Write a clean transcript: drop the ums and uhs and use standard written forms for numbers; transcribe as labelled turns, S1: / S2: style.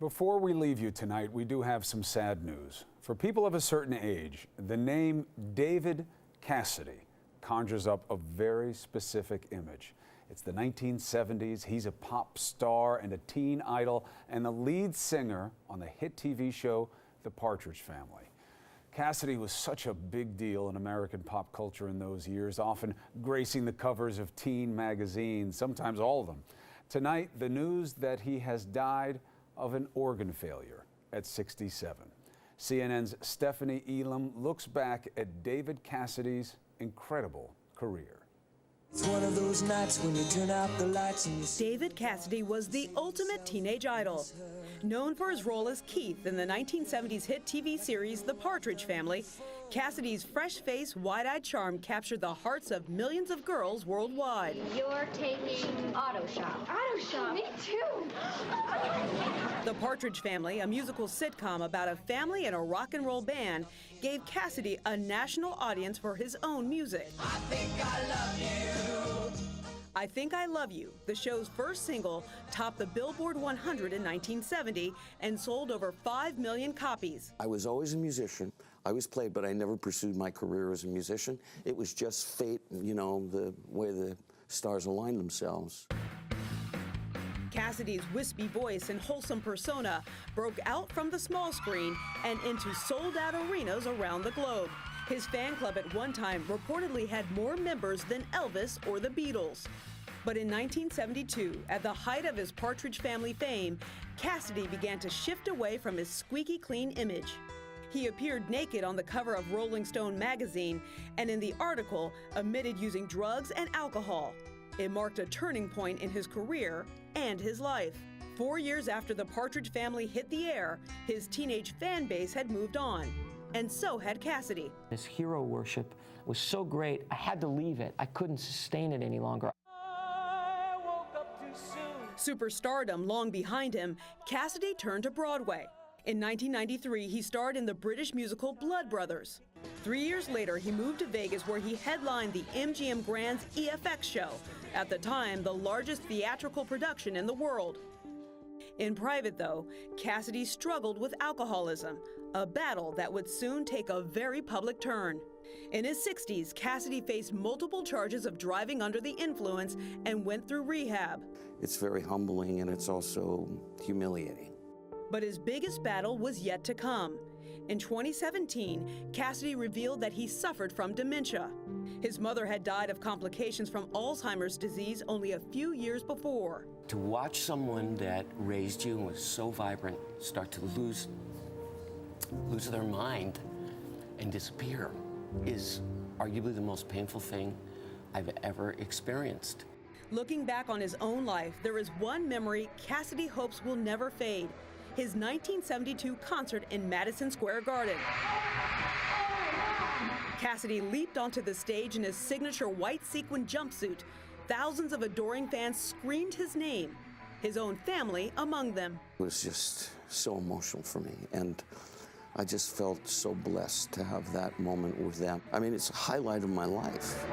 S1: Before we leave you tonight, we do have some sad news. For people of a certain age, the name David Cassidy conjures up a very specific image. It's the 1970s. He's a pop star and a teen idol and the lead singer on the hit TV show The Partridge Family. Cassidy was such a big deal in American pop culture in those years, often gracing the covers of teen magazines, sometimes all of them. Tonight, the news that he has died of an organ failure at 67. CNN's Stephanie Elam looks back at David Cassidy's incredible career.
S2: It's one of those nights when you turn out the lights and you see.
S3: David Cassidy was the ultimate teenage idol. Known for his role as Keith in the 1970s hit TV series The Partridge Family, Cassidy's fresh-faced, wide-eyed charm captured the hearts of millions of girls worldwide.
S4: You're taking auto shop. Auto shop? Me too.
S3: The Partridge Family, a musical sitcom about a family and a rock and roll band, gave Cassidy a national audience for his own music.
S2: I think I love you.
S3: I Think I Love You, the show's first single, topped the Billboard 100 in 1970 and sold over 5 million copies.
S5: I was always a musician. I was played, but I never pursued my career as a musician. It was just fate, you know, the way the stars aligned themselves.
S3: Cassidy's wispy voice and wholesome persona broke out from the small screen and into sold-out arenas around the globe. His fan club at one time reportedly had more members than Elvis or the Beatles. But in 1972, at the height of his Partridge Family fame, Cassidy began to shift away from his squeaky clean image. He appeared naked on the cover of Rolling Stone magazine and in the article admitted using drugs and alcohol. It marked a turning point in his career and his life. 4 years after the Partridge Family hit the air, his teenage fan base had moved on. And so had Cassidy.
S6: His hero worship was so great, I had to leave it. I couldn't sustain it any longer.
S2: I woke up too soon.
S3: Superstardom long behind him, Cassidy turned to Broadway. In 1993, he starred in the British musical Blood Brothers. 3 years later, he moved to Vegas where he headlined the MGM Grand's EFX show, at the time the largest theatrical production in the world. In private, though, Cassidy struggled with alcoholism, a battle that would soon take a very public turn. In his 60s, Cassidy faced multiple charges of driving under the influence and went through rehab.
S5: It's very humbling and it's also humiliating.
S3: But his biggest battle was yet to come. In 2017, Cassidy revealed that he suffered from dementia. His mother had died of complications from Alzheimer's disease only a few years before.
S6: To watch someone that raised you and was so vibrant start to lose their mind and disappear is arguably the most painful thing I've ever experienced.
S3: Looking back on his own life, there is one memory Cassidy hopes will never fade: his 1972 concert in Madison Square Garden. Cassidy leaped onto the stage in his signature white sequin jumpsuit. Thousands of adoring fans screamed his name, his own family among them.
S5: It was just so emotional for me, and I just felt so blessed to have that moment with them. I mean, it's a highlight of my life.